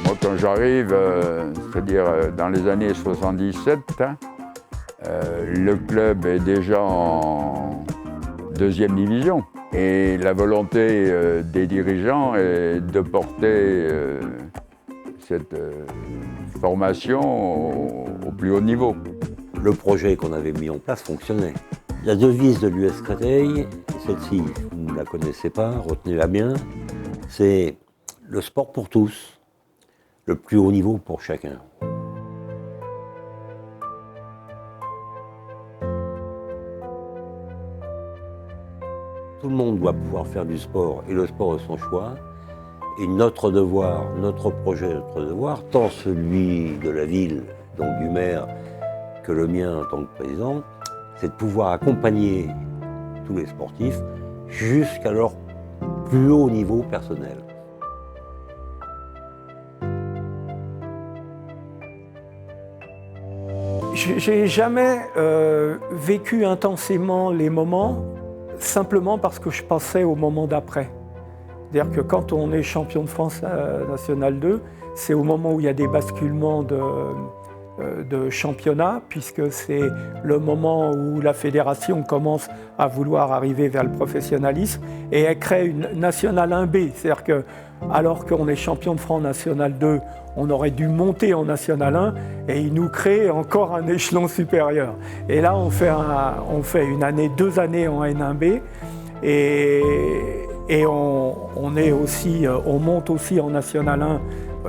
Moi, quand j'arrive, c'est-à-dire dans les années 77, le club est déjà en deuxième division. Et la volonté des dirigeants est de porter cette formation au plus haut niveau. Le projet qu'on avait mis en place fonctionnait. La devise de l'US Créteil, celle-ci, vous ne la connaissez pas, retenez-la bien, c'est le sport pour tous, le plus haut niveau pour chacun. Tout le monde doit pouvoir faire du sport et le sport est son choix. Et notre devoir, notre projet, notre devoir, tant celui de la ville, donc du maire, que le mien en tant que président, c'est de pouvoir accompagner tous les sportifs jusqu'à leur plus haut niveau personnel. J'ai jamais vécu intensément les moments simplement parce que je pensais au moment d'après. C'est-à-dire que quand on est champion de France National 2, c'est au moment où il y a des basculements de championnat, puisque c'est le moment où la fédération commence à vouloir arriver vers le professionnalisme et elle crée une National 1B. C'est-à-dire que, alors qu'on est champion de France National 2, on aurait dû monter en National 1 et il nous crée encore un échelon supérieur. Et là, on fait une année, 2 années en N1B et on monte aussi en National 1,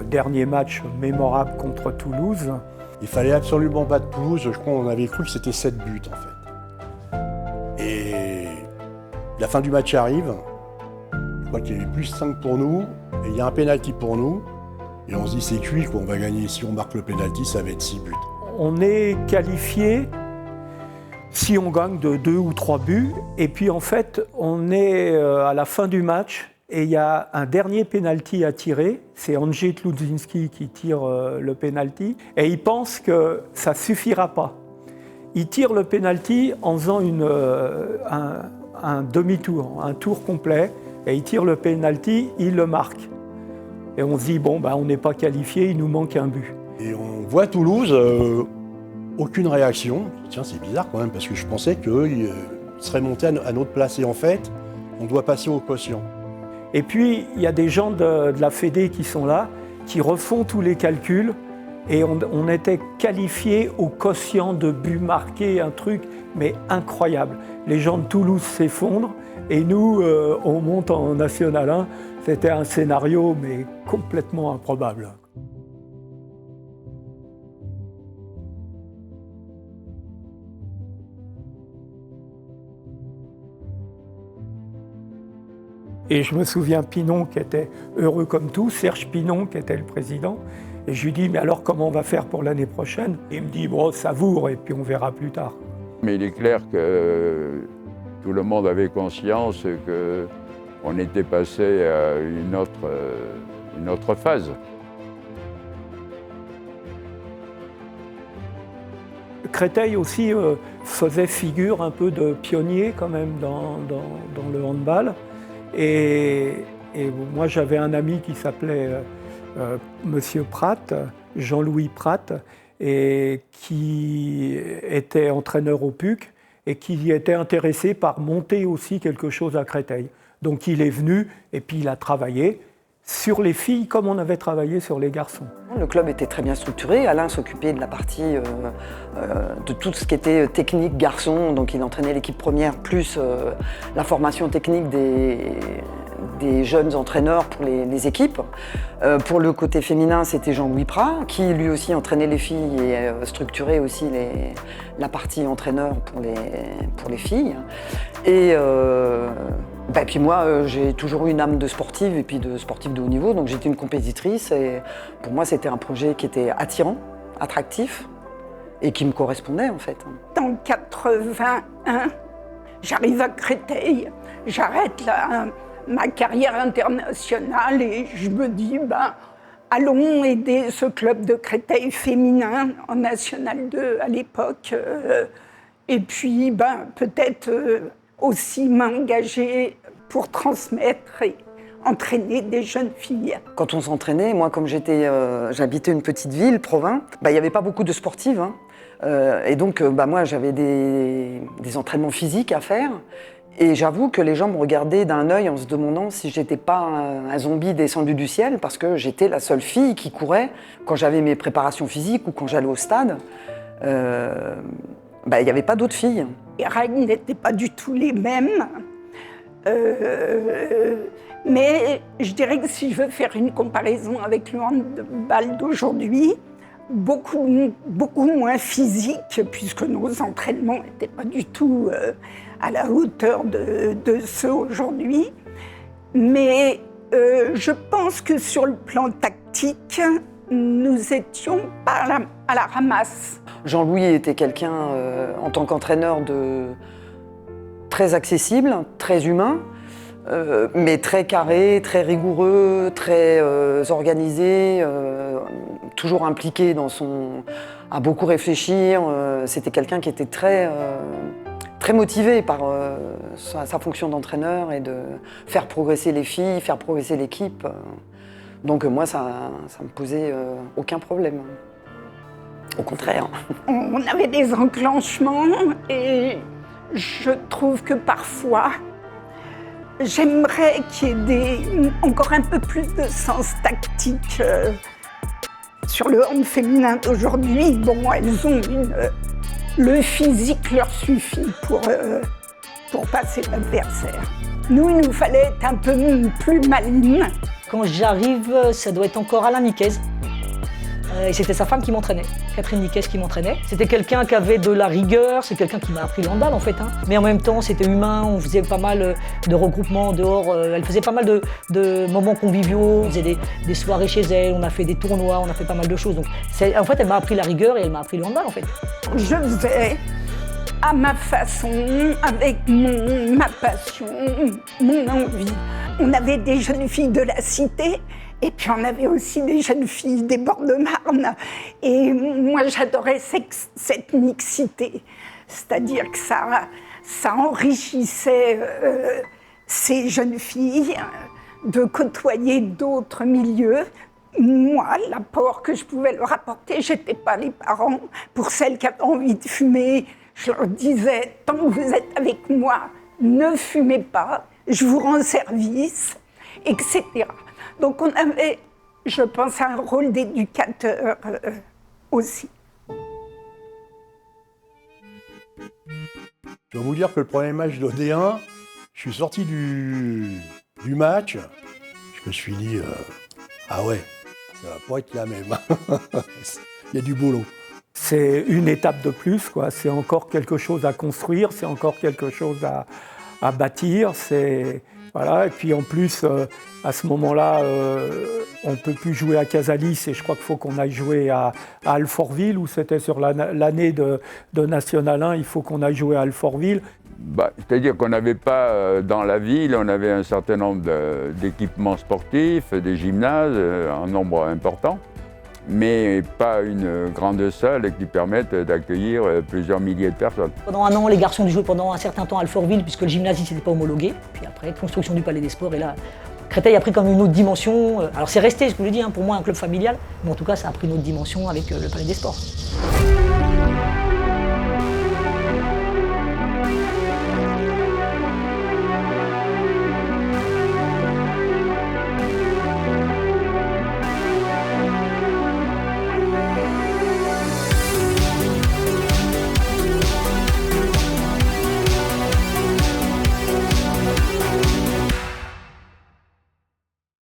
dernier match mémorable contre Toulouse. Il fallait absolument battre Toulouse, je crois qu'on avait cru que c'était 7 buts en fait. Et la fin du match arrive, je crois qu'il y avait plus 5 pour nous, et il y a un pénalty pour nous, et on se dit c'est cuit, on va gagner, si on marque le pénalty, ça va être 6 buts. On est qualifié si on gagne de 2 ou 3 buts, et puis en fait on est à la fin du match, et il y a un dernier pénalty à tirer, c'est Andrzej Tłudzinski qui tire le pénalty, et il pense que ça ne suffira pas. Il tire le pénalty en faisant un demi-tour, un tour complet, et il tire le pénalty, il le marque. Et on se dit, bon, on n'est pas qualifié, il nous manque un but. Et on voit Toulouse, aucune réaction. Tiens, c'est bizarre quand même, parce que je pensais qu'il serait monté à notre place, et en fait, on doit passer au quotient. Et puis, il y a des gens de la Fédé qui sont là, qui refont tous les calculs, et on était qualifiés au quotient de buts marqués, un truc, mais incroyable. Les gens de Toulouse s'effondrent, et nous, on monte en National 1. C'était un scénario, mais complètement improbable. Et je me souviens Pinon qui était heureux comme tout, Serge Pinon qui était le président. Et je lui dis, mais alors comment on va faire pour l'année prochaine? Et il me dit, bon, savoure et puis on verra plus tard. Mais il est clair que tout le monde avait conscience qu'on était passé à une autre phase. Créteil aussi faisait figure un peu de pionnier quand même dans le handball. Et moi, j'avais un ami qui s'appelait Monsieur Pratt, Jean-Louis Pratt, et qui était entraîneur au PUC et qui était intéressé par monter aussi quelque chose à Créteil. Donc il est venu et puis il a travaillé sur les filles comme on avait travaillé sur les garçons. Le club était très bien structuré. Alain s'occupait de la partie de tout ce qui était technique garçon, donc il entraînait l'équipe première plus la formation technique des jeunes entraîneurs pour les équipes. Pour le côté féminin, c'était Jean-Louis Prat, qui lui aussi entraînait les filles et structurait aussi la partie entraîneur pour les filles. Et puis moi, j'ai toujours eu une âme de sportive et puis de sportive de haut niveau, donc j'étais une compétitrice et pour moi c'était un projet qui était attirant, attractif et qui me correspondait en fait. En 81, j'arrive à Créteil, j'arrête ma carrière internationale et je me dis, allons aider ce club de Créteil féminin en National 2 à l'époque et puis peut-être aussi m'engager pour transmettre et entraîner des jeunes filles. Quand on s'entraînait, moi comme j'habitais une petite ville, Provins, il n'y avait pas beaucoup de sportives. Et donc moi j'avais des entraînements physiques à faire. Et j'avoue que les gens me regardaient d'un œil en se demandant si j'étais pas un zombie descendu du ciel, parce que j'étais la seule fille qui courait quand j'avais mes préparations physiques ou quand j'allais au stade. Il n'y avait pas d'autres filles. Les règles n'étaient pas du tout les mêmes. Mais je dirais que si je veux faire une comparaison avec le handball d'aujourd'hui, beaucoup moins physique, puisque nos entraînements n'étaient pas du tout à la hauteur de ceux aujourd'hui. Mais je pense que sur le plan tactique, nous étions pas à la ramasse. Jean-Louis était quelqu'un, en tant qu'entraîneur, très accessible, très humain, mais très carré, très rigoureux, très organisé, toujours impliqué à beaucoup réfléchir. C'était quelqu'un qui était très motivé par sa fonction d'entraîneur et de faire progresser les filles, faire progresser l'équipe. Donc moi, ça me posait aucun problème. Au contraire. On avait des enclenchements et je trouve que parfois, j'aimerais qu'il y ait encore un peu plus de sens tactique sur le hand féminin d'aujourd'hui. Bon, elles ont le physique leur suffit pour passer l'adversaire. Nous, il nous fallait être un peu plus malines. Quand j'arrive, ça doit être encore Alain Niquez. Et c'était sa femme qui m'entraînait, Catherine Niquez qui m'entraînait. C'était quelqu'un qui avait de la rigueur, c'est quelqu'un qui m'a appris le handball en fait. Mais en même temps, c'était humain, on faisait pas mal de regroupements dehors. Elle faisait pas mal de moments conviviaux, on faisait des soirées chez elle, on a fait des tournois, on a fait pas mal de choses. Donc, en fait, elle m'a appris la rigueur et elle m'a appris le handball en fait. Je faisais à ma façon, avec ma passion, mon envie. On avait des jeunes filles de la cité. Et puis on avait aussi des jeunes filles des bords de Marne. Et moi j'adorais cette mixité. C'est-à-dire que ça enrichissait ces jeunes filles de côtoyer d'autres milieux. Moi, l'apport que je pouvais leur apporter, j'étais pas les parents. Pour celles qui avaient envie de fumer, je leur disais, tant que vous êtes avec moi, ne fumez pas, je vous rends service, etc. Donc on avait, je pense, un rôle d'éducateur aussi. Je dois vous dire que le premier match de D1, je suis sorti du match, je me suis dit, ah ouais, ça va pas être la même. Il y a du boulot. C'est une étape de plus, quoi. C'est encore quelque chose à construire, c'est encore quelque chose à bâtir. Voilà. Et puis en plus, à ce moment-là, on ne peut plus jouer à Casalis et je crois qu'il faut qu'on aille jouer à Alfortville, où c'était sur l'année de National 1, il faut qu'on aille jouer à Alfortville. C'est-à-dire qu'on n'avait pas, dans la ville, on avait un certain nombre d'équipements sportifs, des gymnases, en nombre important, mais pas une grande salle qui permette d'accueillir plusieurs milliers de personnes. Pendant un an, les garçons ont joué pendant un certain temps à Alfortville, puisque le gymnase n'était pas homologué. Puis après, construction du Palais des Sports, et là, Créteil a pris comme une autre dimension. Alors c'est resté, ce que je dis, pour moi, un club familial, mais en tout cas, ça a pris une autre dimension avec le Palais des Sports.